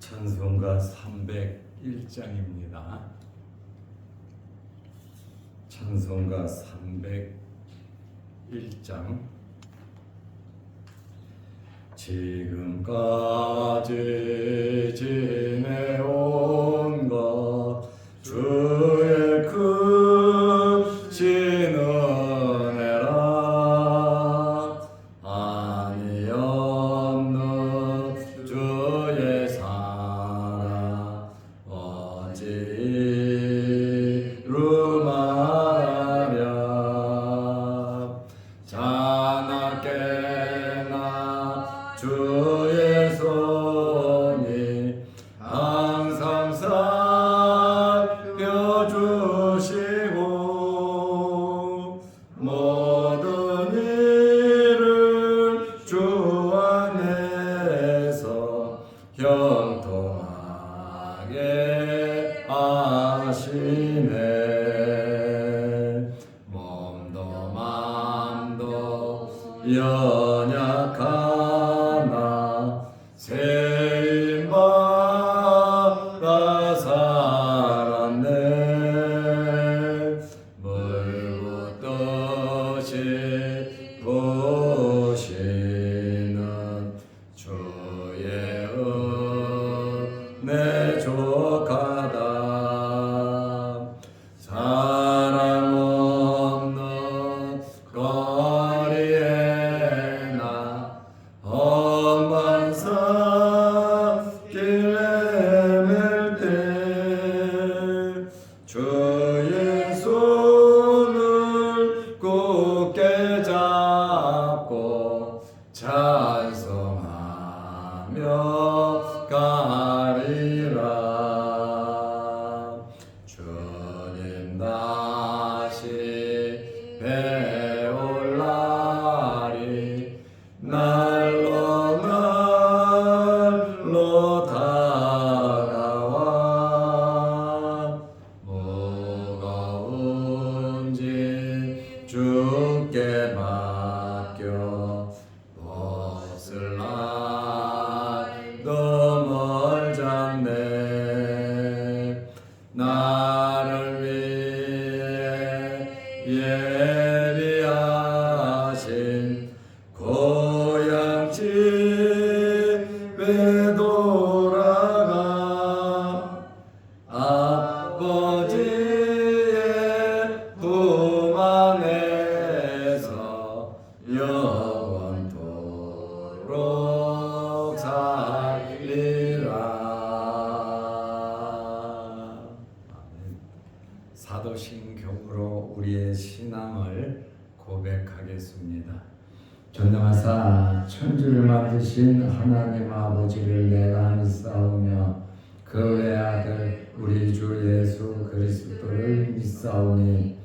찬송가 301장입니다. 찬송가 301장. 지금까지 지내온 것 주의 크신 은혜라. 아니 없는 주의 사랑 어찌로 말하랴. 자나깨나 주의 손이 항상 살펴주시고 모든 일을 주 안에서 형통하게 하시네. 몸도 맘도 연약하나 세임 받아 살았네. 물붓듯이 부시는 주의 은혜 족하다. 사람 없는 거리에나 험한 산길 헤맬 때 주의 손을 굳게 잡고 찬송하며 가리라. 주님 다시 배올 날이 날로 날로 다가와. 무거운 짐 주께 맡겨 벗을 날도 멀잖네. 나를 위해 예비하신 고향 집에 돌아가 아버지의 품 안에서 영원토록 살리라. 사도신경으로 우리의 신앙을 고백하겠습니다. 전능하사 천주를 만드신 하나님 아버지를 내가 믿사오며 그 외아들 우리 주 예수 그리스도를 믿사오니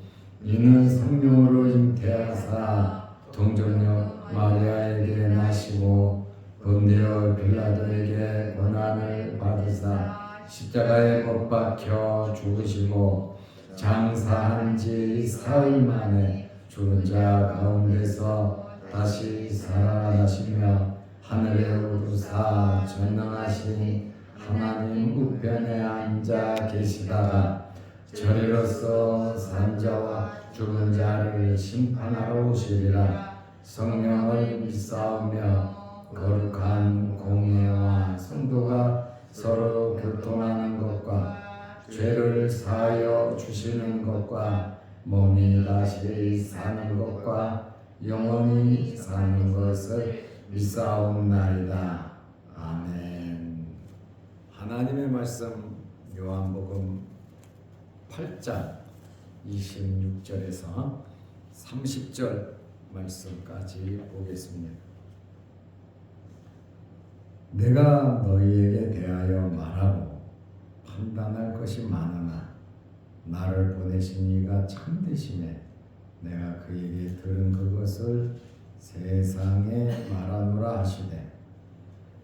이는 성령으로 잉태하사 동정녀 마리아에게 나시고 본디오 빌라도에게 고난을 받으사 십자가에 못 박혀 죽으시고 장사한 지 사흘 만에 죽은 자 가운데서 다시 살아나시며 하늘에 오르사 전능하신 하나님 우편에 앉아 계시다가 저리로서 산 자와 죽은 자를 심판하러 오시리라. 성령을 믿사오며 거룩한 공예와 성도가 서로 교통하는 것과 죄를 사하여 주시는 것과 몸이 다시 사는 것과 영원히 사는 것을 믿사옵나이다. 아멘. 하나님의 말씀 요한복음 8장 26절에서 30절 말씀까지 보겠습니다. 내가 너희에게 대하여 말하고 판단할 것이 많으나 나를 보내신 이가 참되심에 내가 그에게 들은 그것을 세상에 말하노라 하시되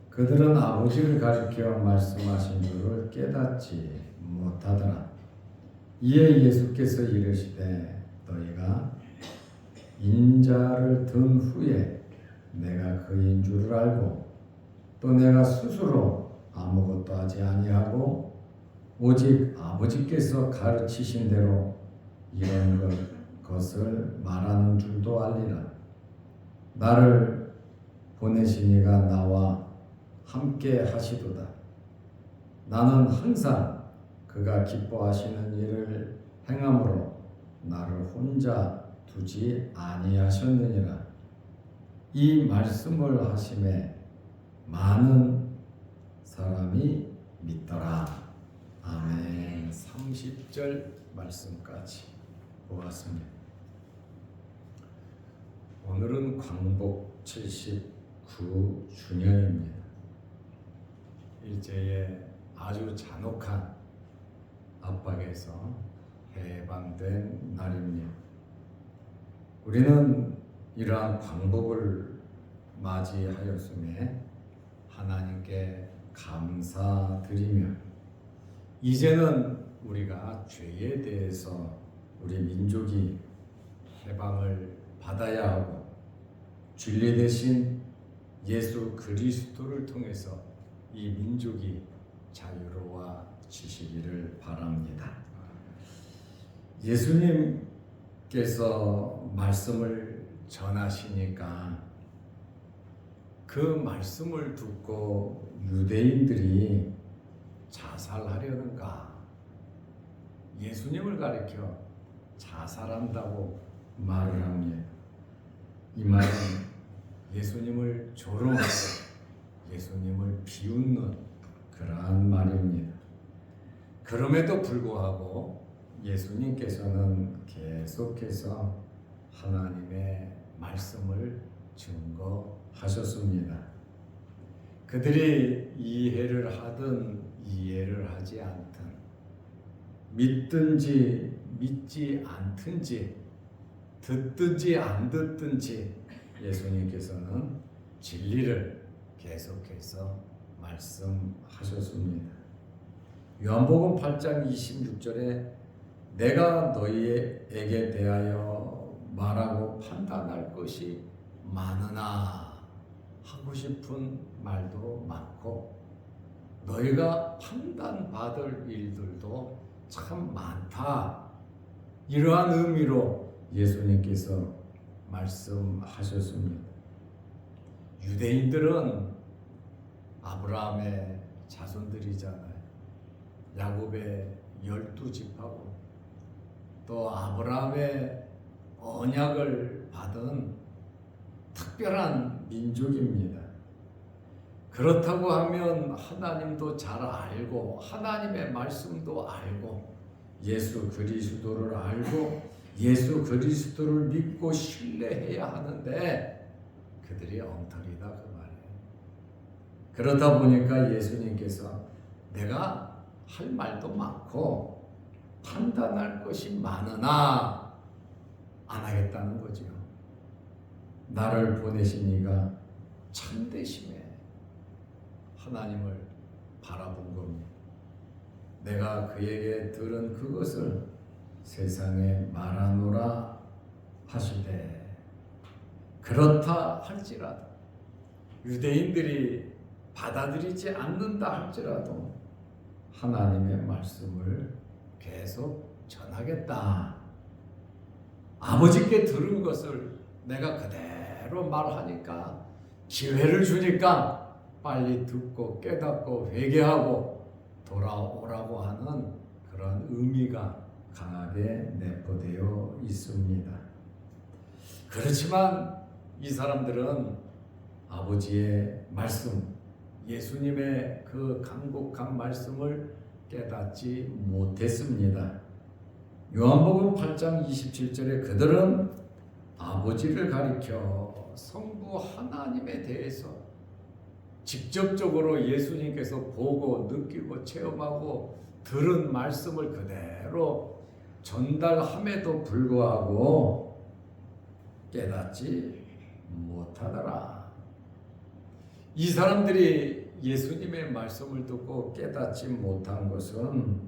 그들은 아버지를 가리켜 말씀하신 줄을 깨닫지 못하더라. 이에 예수께서 이르시되 너희가 인자를 든 후에 내가 그인 줄을 알고 또 내가 스스로 아무것도 하지 아니하고 오직 아버지께서 가르치신 대로 이런 것을 말하는 줄도 알리라. 나를 보내신 이가 나와 함께 하시도다. 나는 항상 그가 기뻐하시는 일을 행함으로 나를 혼자 두지 아니하셨느니라. 이 말씀을 하심에 많은 사람이 믿더라. 아멘. 30절 말씀까지 보았습니다. 오늘은 광복 79주년입니다. 일제의 아주 잔혹한 압박에서 해방된 날입니다. 우리는 이러한 광복을 맞이하였음에 하나님께 감사드리며 이제는 우리가 죄에 대해서 우리 민족이 해방을 받아야 하고 진리 대신 예수 그리스도를 통해서 이 민족이 자유로워지시기를 바랍니다. 예수님께서 말씀을 전하시니까 그 말씀을 듣고 유대인들이 자살하려는가? 예수님을 가리켜 자살한다고 말을 합니다. 이 말은 예수님을 조롱하고 예수님을 비웃는 그러한 말입니다. 그럼에도 불구하고 예수님께서는 계속해서 하나님의 말씀을 증거하셨습니다. 그들이 이해를 하든 이해를 하지 않든 믿든지 믿지 않든지 듣든지 안 듣든지 예수님께서는 진리를 계속해서 말씀하셨습니다. 요한복음 8장 26절에 내가 너희에게 대하여 말하고 판단할 것이 많으나 하고 싶은 말도 많고 너희가 판단받을 일들도 참 많다. 이러한 의미로 예수님께서 말씀하셨습니다. 유대인들은 아브라함의 자손들이잖아요. 야곱의 12지파고 또 아브라함의 언약을 받은 특별한 민족입니다. 그렇다고 하면 하나님도 잘 알고 하나님의 말씀도 알고 예수 그리스도를 알고 예수 그리스도를 믿고 신뢰해야 하는데 그들이 엉터리다 그 말이에요. 그러다 보니까 예수님께서 내가 할 말도 많고 판단할 것이 많으나 안 하겠다는 거죠. 나를 보내신 이가 참되심에 하나님을 바라본 겁니다. 내가 그에게 들은 그것을 세상에 말하노라 하시되 그렇다 할지라도 유대인들이 받아들이지 않는다 할지라도 하나님의 말씀을 계속 전하겠다. 아버지께 들은 것을 내가 그대로 말하니까 기회를 주니까 빨리 듣고 깨닫고 회개하고 돌아오라고 하는 그런 의미가 강하게 내포되어 있습니다. 그렇지만 이 사람들은 아버지의 말씀, 예수님의 그 강곡한 말씀을 깨닫지 못했습니다. 요한복음 8장 27절에 그들은 아버지를 가리켜 성부 하나님에 대해서 직접적으로 예수님께서 보고 느끼고 체험하고 들은 말씀을 그대로 전달함에도 불구하고 깨닫지 못하더라. 이 사람들이 예수님의 말씀을 듣고 깨닫지 못한 것은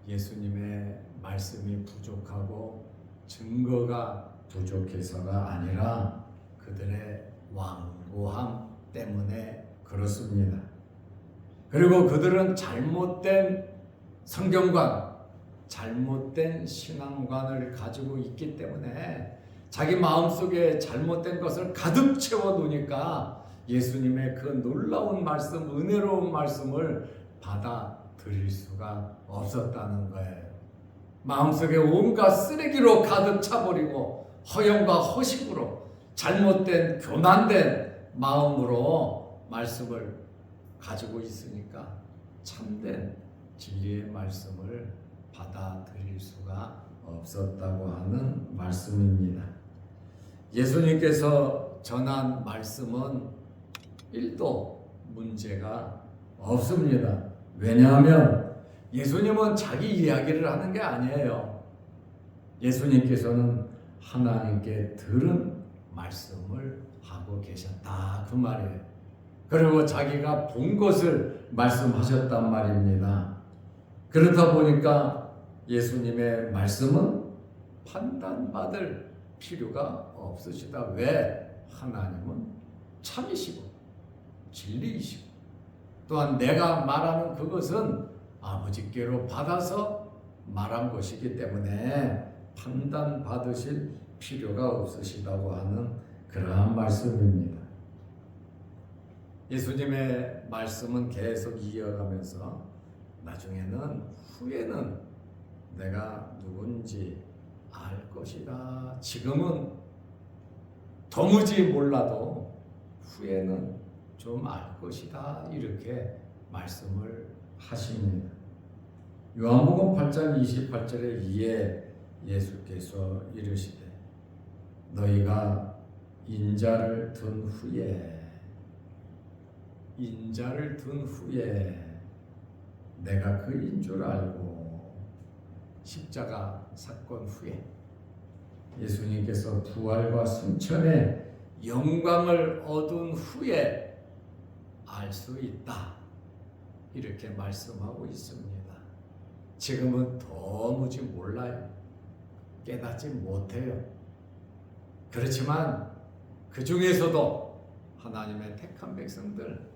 예수님의 말씀이 부족하고 증거가 부족해서가 아니라 그들의 완고함 때문에 그렇습니다. 그리고 그들은 잘못된 성경관, 잘못된 신앙관을 가지고 있기 때문에 자기 마음속에 잘못된 것을 가득 채워 놓으니까 예수님의 그 놀라운 말씀, 은혜로운 말씀을 받아들일 수가 없었다는 거예요. 마음속에 온갖 쓰레기로 가득 차버리고 허영과 허식으로 잘못된 교만된 마음으로 말씀을 가지고 있으니까 참된 진리의 말씀을 받아들일 수가 없었다고 하는 말씀입니다. 예수님께서 전한 말씀은 1도 문제가 없습니다. 왜냐하면 예수님은 자기 이야기를 하는 게 아니에요. 예수님께서는 하나님께 들은 말씀을 하고 계셨다, 그 말이에요. 그리고 자기가 본 것을 말씀하셨단 말입니다. 그렇다 보니까 예수님의 말씀은 판단받을 필요가 없으시다. 왜? 하나님은 참이시고 진리이시고 또한 내가 말하는 그것은 아버지께로 받아서 말한 것이기 때문에 판단받으실 필요가 없으시다고 하는 그러한 말씀입니다. 예수님의 말씀은 계속 이어가면서 나중에는 후에는 내가 누군지 알 것이다. 지금은 도무지 몰라도 후에는 좀 알 것이다. 이렇게 말씀을 하십니다. 요한복음 8장 28절에 이에 예수께서 이르시되 너희가 인자를 둔 후에 내가 그인 줄 알고 십자가 사건 후에 예수님께서 부활과 승천의 영광을 얻은 후에 알 수 있다. 이렇게 말씀하고 있습니다. 지금은 도무지 몰라요. 깨닫지 못해요. 그렇지만 그 중에서도 하나님의 택한 백성들,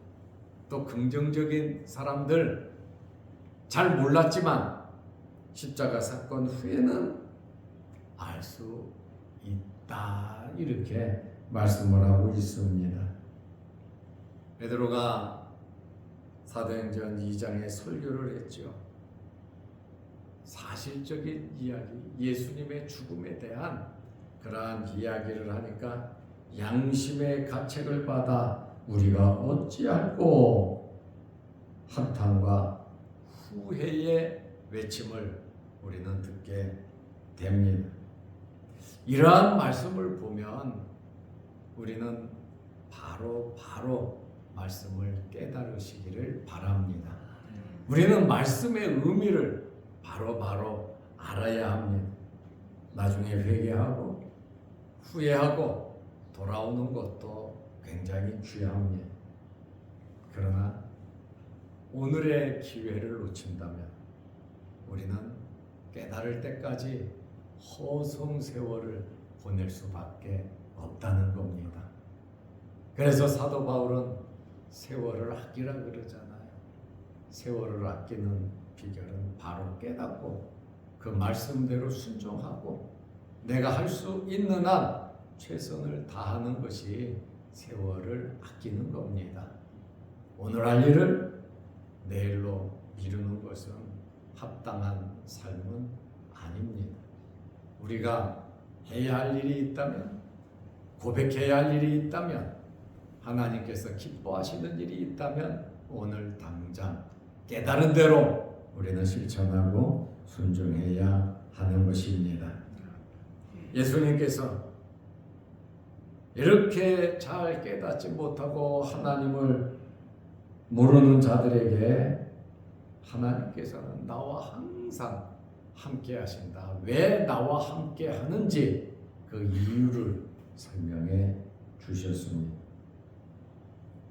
또 긍정적인 사람들, 잘 몰랐지만 십자가 사건 후에는 알 수 있다. 이렇게 말씀을 하고 있습니다. 베드로가 사도행전 2장에 설교를 했죠. 사실적인 이야기, 예수님의 죽음에 대한 그러한 이야기를 하니까 양심의 가책을 받아 우리가 어찌할꼬 한탄과 후회의 외침을 우리는 듣게 됩니다. 이러한 말씀을 보면 우리는 바로 말씀을 깨달으시기를 바랍니다. 우리는 말씀의 의미를 바로 알아야 합니다. 나중에 회개하고 후회하고 돌아오는 것도 굉장히 귀합니다. 그러나 오늘의 기회를 놓친다면 우리는 깨달을 때까지 허송 세월을 보낼 수밖에 없다는 겁니다. 그래서 사도 바울은 세월을 아끼라 그러잖아요. 세월을 아끼는 비결은 바로 깨닫고 그 말씀대로 순종하고 내가 할 수 있는 한 최선을 다하는 것이 세월을 아끼는 겁니다. 오늘 할 일을 내일로 미루는 것은 합당한 삶은 아닙니다. 우리가 해야 할 일이 있다면, 고백해야 할 일이 있다면, 하나님께서 기뻐하시는 일이 있다면 오늘 당장 깨달은 대로 우리는 실천하고 순종해야 하는 것입니다. 예수님께서 이렇게 잘 깨닫지 못하고 하나님을 모르는 자들에게 하나님께서는 나와 항상 함께 하신다. 왜 나와 함께 하는지 그 이유를 설명해 주셨습니다.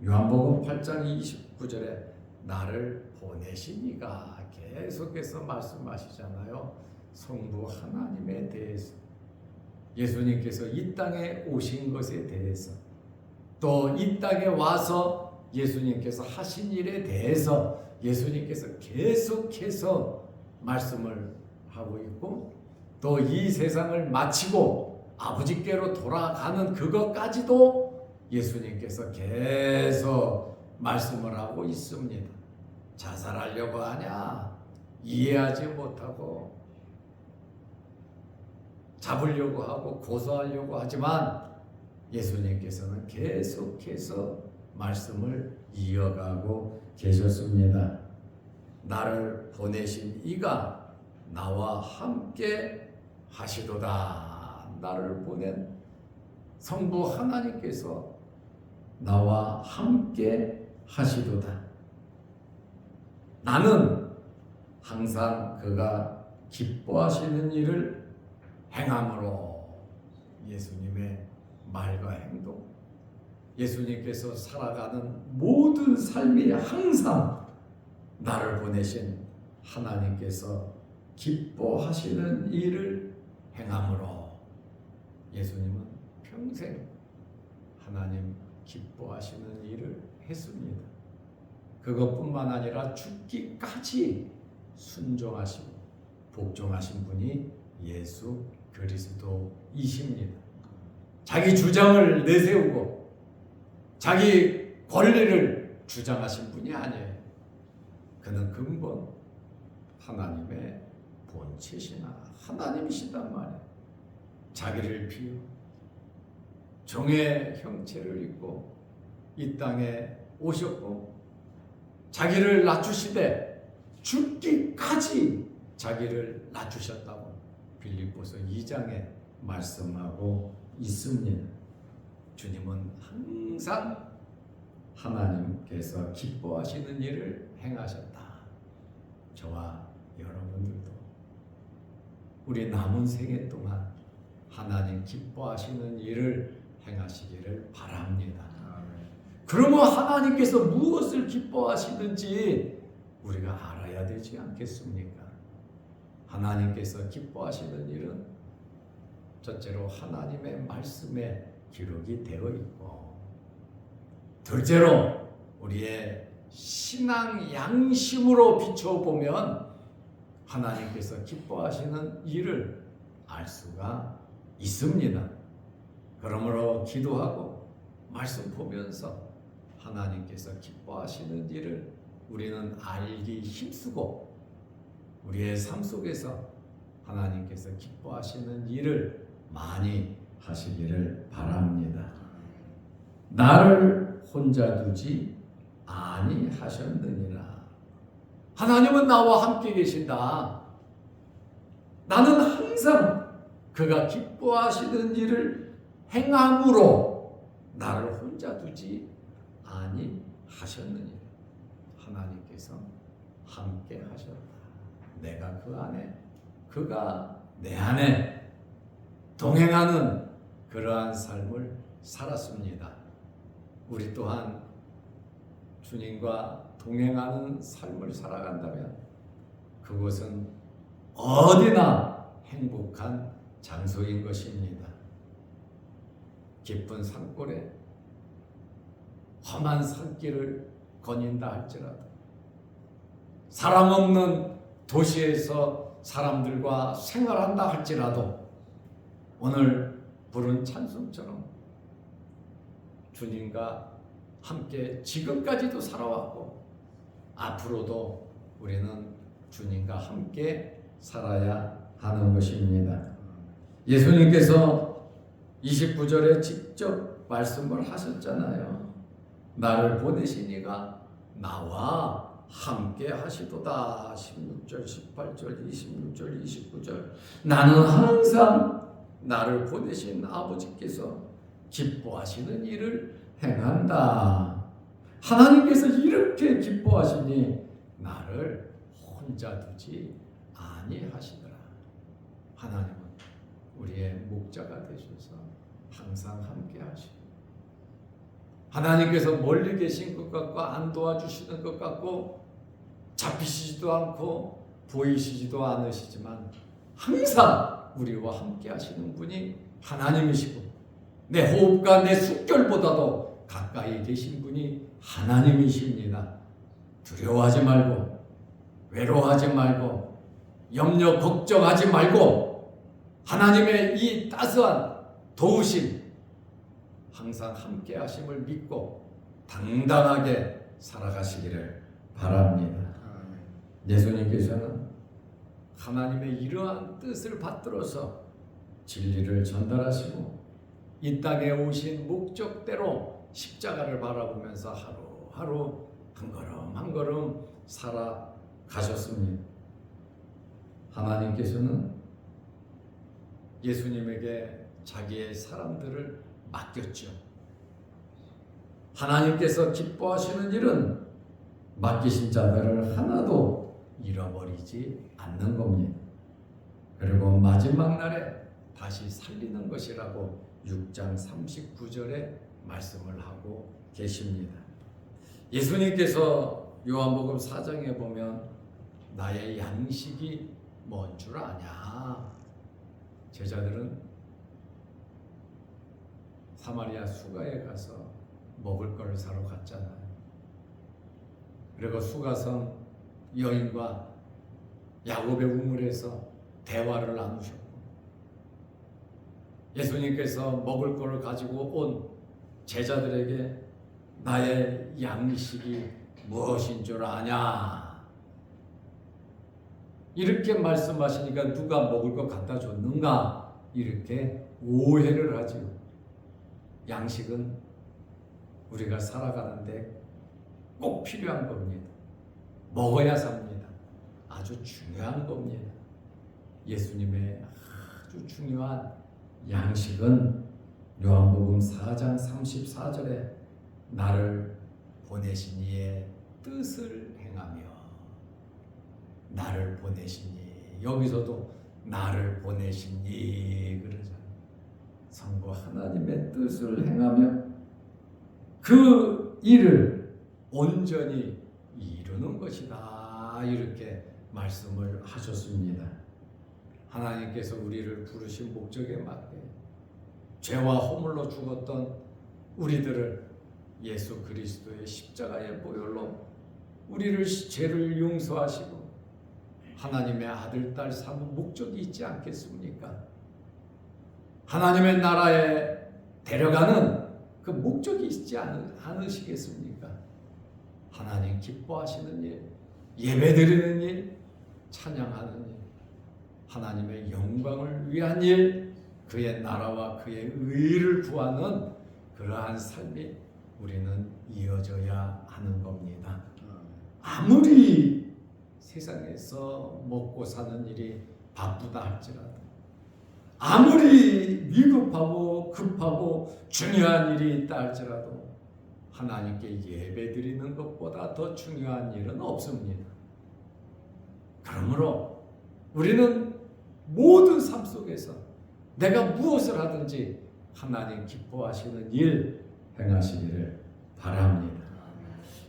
요한복음 8장 29절에 나를 보내신 이가 계속해서 말씀하시잖아요. 성부 하나님에 대해서, 예수님께서 이 땅에 오신 것에 대해서, 또 이 땅에 와서 예수님께서 하신 일에 대해서 예수님께서 계속해서 말씀을 하고 있고, 또 이 세상을 마치고 아버지께로 돌아가는 그것까지도 예수님께서 계속 말씀을 하고 있습니다. 자살하려고 하냐? 이해하지 못하고 잡으려고 하고 고소하려고 하지만 예수님께서는 계속해서 말씀을 이어가고 계셨습니다. 나를 보내신 이가 나와 함께 하시도다. 나를 보낸 성부 하나님께서 나와 함께 하시도다. 나는 항상 그가 기뻐하시는 일을 행함으로, 예수님의 말과 행동, 예수님께서 살아가는 모든 삶이 항상 나를 보내신 하나님께서 기뻐하시는 일을 행함으로, 예수님은 평생 하나님 기뻐하시는 일을 했습니다. 그것뿐만 아니라 죽기까지 순종하시고 복종하신 분이 예수 그리스도이십니다. 자기 주장을 내세우고 자기 권리를 주장하신 분이 아니에요. 그는 근본 하나님의 본체시나 하나님이시단 말이에요. 자기를 비워 종의 형체를 입고 이 땅에 오셨고, 자기를 낮추시되 죽기까지 자기를 낮추셨다고 빌립보서 2장에 말씀하고 있습니다. 주님은 항상 하나님께서 기뻐하시는 일을 행하셨다. 저와 여러분들도 우리 남은 생애 동안 하나님 기뻐하시는 일을 행하시기를 바랍니다. 그러면 하나님께서 무엇을 기뻐하시는지 우리가 알아야 되지 않겠습니까? 하나님께서 기뻐하시는 일은 첫째로 하나님의 말씀에 기록이 되어 있고, 둘째로 우리의 신앙 양심으로 비춰보면 하나님께서 기뻐하시는 일을 알 수가 있습니다. 그러므로 기도하고 말씀 보면서 하나님께서 기뻐하시는 일을 우리는 알기 힘쓰고, 우리의 삶 속에서 하나님께서 기뻐하시는 일을 많이 하시기를 바랍니다. 나를 혼자 두지 아니하셨느니라. 하나님은 나와 함께 계신다. 나는 항상 그가 기뻐하시는 일을 행함으로 나를 혼자 두지 아니하셨느니라. 하나님께서 함께 하셨다. 내가 그 안에, 그가 내 안에 동행하는 그러한 삶을 살았습니다. 우리 또한 주님과 동행하는 삶을 살아간다면 그것은 어디나 행복한 장소인 것입니다. 깊은 산골에 험한 산길을 거닌다 할지라도, 사람 없는 도시에서 사람들과 생활한다 할지라도, 오늘 부른 찬송처럼 주님과 함께 지금까지도 살아왔고 앞으로도 우리는 주님과 함께 살아야 하는 것입니다. 예수님께서 29절에 직접 말씀을 하셨잖아요. 나를 보내신 이가 나와 함께 하시도다. 16절, 18절, 26절, 29절. 나는 항상 나를 보내신 아버지께서 기뻐하시는 일을 행한다. 하나님께서 이렇게 기뻐하시니 나를 혼자 두지 아니하시더라. 하나님은 우리의 목자가 되셔서 항상 함께 하시고, 하나님께서 멀리 계신 것 같고 안 도와주시는 것 같고 잡히시지도 않고 보이시지도 않으시지만 항상 우리와 함께 하시는 분이 하나님이시고, 내 호흡과 내 숨결보다도 가까이 계신 분이 하나님이십니다. 두려워하지 말고 외로워하지 말고 염려 걱정하지 말고 하나님의 이 따스한 도우심 항상 함께 하심을 믿고 당당하게 살아가시기를 바랍니다. 예수님께서는 하나님의 이러한 뜻을 받들어서 진리를 전달하시고 이 땅에 오신 목적대로 십자가를 바라보면서 하루하루 한 걸음 한 걸음 살아가셨습니다. 하나님께서는 예수님에게 자기의 사람들을 맡겼죠. 하나님께서 기뻐하시는 일은 맡기신 자들을 하나도 잃어버리지 않는 겁니다. 그리고 마지막 날에 다시 살리는 것이라고 6장 39절에 말씀을 하고 계십니다. 예수님께서 요한복음 4장에 보면 나의 양식이 뭔 줄 아냐? 제자들은 사마리아 수가에 가서 먹을 것을 사러 갔잖아요. 그리고 수가성 여인과 야곱의 우물에서 대화를 나누셨고 예수님께서 먹을 것을 가지고 온 제자들에게 나의 양식이 무엇인 줄 아냐? 이렇게 말씀하시니까 누가 먹을 것 갖다 줬는가? 이렇게 오해를 하죠. 양식은 우리가 살아가는데 꼭 필요한 겁니다. 먹어야 삽니다. 아주 중요한 겁니다. 예수님의 아주 중요한 양식은 요한복음 4장 34절에 나를 보내신 이의 뜻을 행하며 나를 보내신 이 여기서도 나를 보내신 이 그러잖아요. 성부 하나님의 뜻을 행하며 그 일을 온전히 이루는 것이다 이렇게 말씀을 하셨습니다. 하나님께서 우리를 부르신 목적에 맞게 죄와 허물로 죽었던 우리들을 예수 그리스도의 십자가의 보혈로 우리를 죄를 용서하시고 하나님의 아들 딸 삼은 목적이 있지 않겠습니까? 하나님의 나라에 데려가는 그 목적이 있지 않으시겠습니까? 하나님 기뻐하시는 일, 예배드리는 일, 찬양하는 일, 하나님의 영광을 위한 일, 그의 나라와 그의 의를 구하는 그러한 삶이 우리는 이어져야 하는 겁니다. 아무리 세상에서 먹고 사는 일이 바쁘다 할지라도 아무리 위급하고 급하고 중요한 일이 있다 할지라도 하나님께 예배드리는 것보다 더 중요한 일은 없습니다. 그러므로 우리는 모든 삶 속에서 내가 무엇을 하든지 하나님 기뻐하시는 일 행하시기를 바랍니다.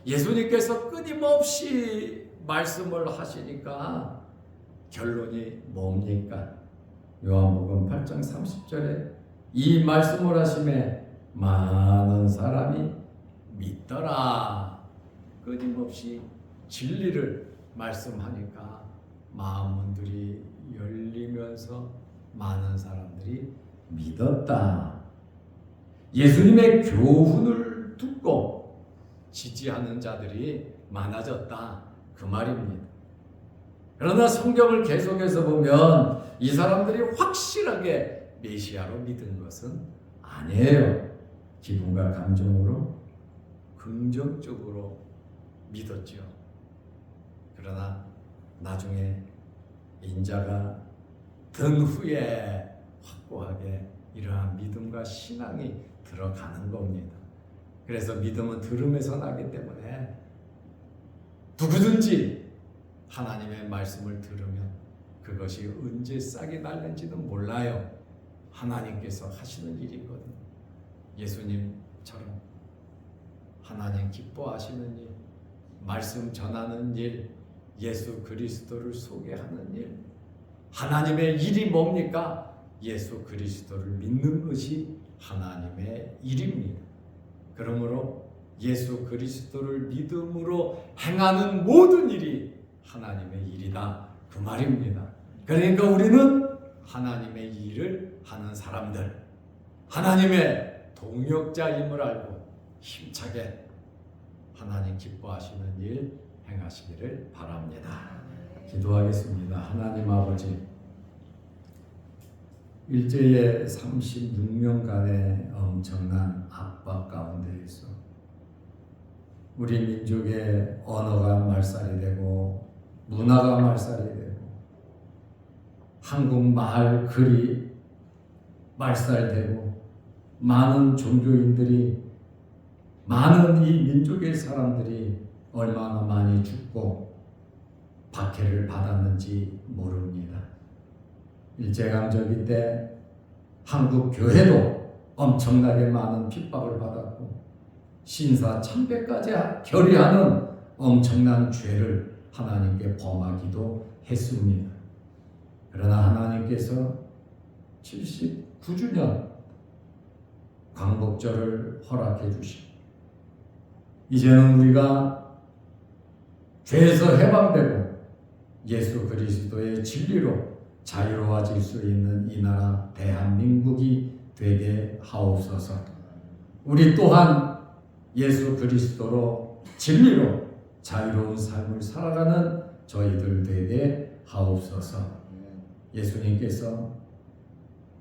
예수님께서 끊임없이 말씀을 하시니까 결론이 뭡니까? 요한복음 8장 30절에 이 말씀을 하심에 많은 사람이 믿더라. 끊임없이 진리를 말씀하니까 마음문들이 열리면서 많은 사람들이 믿었다. 예수님의 교훈을 듣고 지지하는 자들이 많아졌다. 그 말입니다. 그러나 성경을 계속해서 보면 이 사람들이 확실하게 메시아로 믿은 것은 아니에요. 기분과 감정으로 긍정적으로 믿었죠. 그러나 나중에 인자가 든 후에 확고하게 이러한 믿음과 신앙이 들어가는 겁니다. 그래서 믿음은 들음에서 나기 때문에 누구든지 하나님의 말씀을 들으면 그것이 언제 싹이 날는지는 몰라요. 하나님께서 하시는 일이거든요. 예수님처럼 하나님 기뻐하시는 일, 말씀 전하는 일, 예수 그리스도를 소개하는 일, 하나님의 일이 뭡니까? 예수 그리스도를 믿는 것이 하나님의 일입니다. 그러므로 예수 그리스도를 믿음으로 행하는 모든 일이 하나님의 일이다 그 말입니다. 그러니까 우리는 하나님의 일을 하는 사람들, 하나님의 동역자임을 알고 힘차게 하나님 기뻐하시는 일 행하시기를 바랍니다. 기도하겠습니다. 하나님 아버지, 일제의 36년간의 엄청난 압박 가운데에서 우리 민족의 언어가 말살이 되고 문화가 말살이 되고 한국말 글이 말살되고 많은 종교인들이, 많은 이 민족의 사람들이 얼마나 많이 죽고 박해를 받았는지 모릅니다. 일제강점기 때 한국 교회도 엄청나게 많은 핍박을 받았고 신사 참배까지 결의하는 엄청난 죄를 하나님께 범하기도 했습니다. 그러나 하나님께서 79주년 광복절을 허락해 주시고 이제는 우리가 죄에서 해방되고 예수 그리스도의 진리로 자유로워질 수 있는 이 나라 대한민국이 되게 하옵소서. 우리 또한 예수 그리스도로 진리로 자유로운 삶을 살아가는 저희들 되게 하옵소서. 예수님께서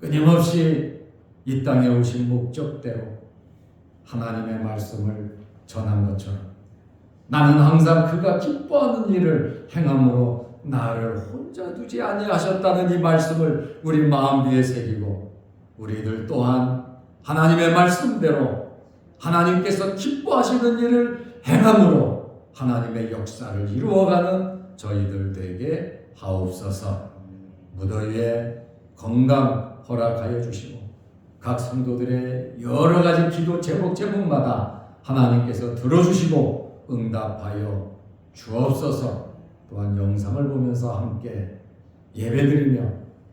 끊임없이 이 땅에 오신 목적대로 하나님의 말씀을 전한 것처럼 나는 항상 그가 기뻐하는 일을 행함으로 나를 혼자 두지 아니하셨다는 이 말씀을 우리 마음비에 새기고 우리들 또한 하나님의 말씀대로 하나님께서 기뻐하시는 일을 행함으로 하나님의 역사를 이루어가는 저희들 되게 하옵소서. 무더위에 건강 허락하여 주시고 각 성도들의 여러 가지 기도 제목마다 하나님께서 들어주시고 응답하여 주옵소서. 또한 영상을 보면서 함께 예배드리며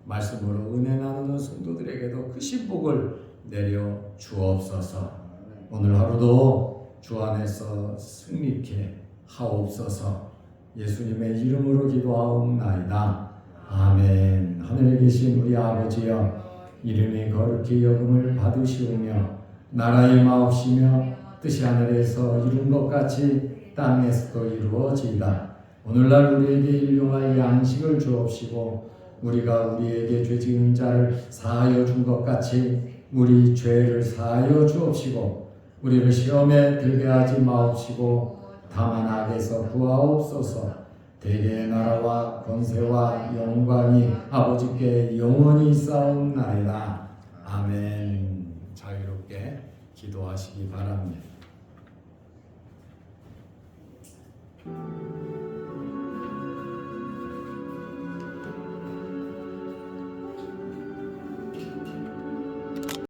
말씀으로 은혜 나누는 성도들에게도 그 신복을 내려 주옵소서. 오늘 하루도 주 안에서 승리케 하옵소서. 예수님의 이름으로 기도하옵나이다. 아멘. 하늘에 계신 우리 아버지여, 이름이 거룩히 여김을 받으시오며 나라의 마옵시며 뜻이 하늘에서 이룬 것 같이 땅에서도 이루어지이다. 오늘날 우리에게 일용할 양식을 주옵시고 우리가 우리에게 죄 지은 자를 사하여 준 것 같이 우리 죄를 사하여 주옵시고 우리를 시험에 들게 하지 마옵시고 다만 악에서 구하옵소서. 대개의 나라와 권세와 영광이 아버지께 영원히 있사옵나이다. 아멘. 자유롭게 기도하시기 바랍니다.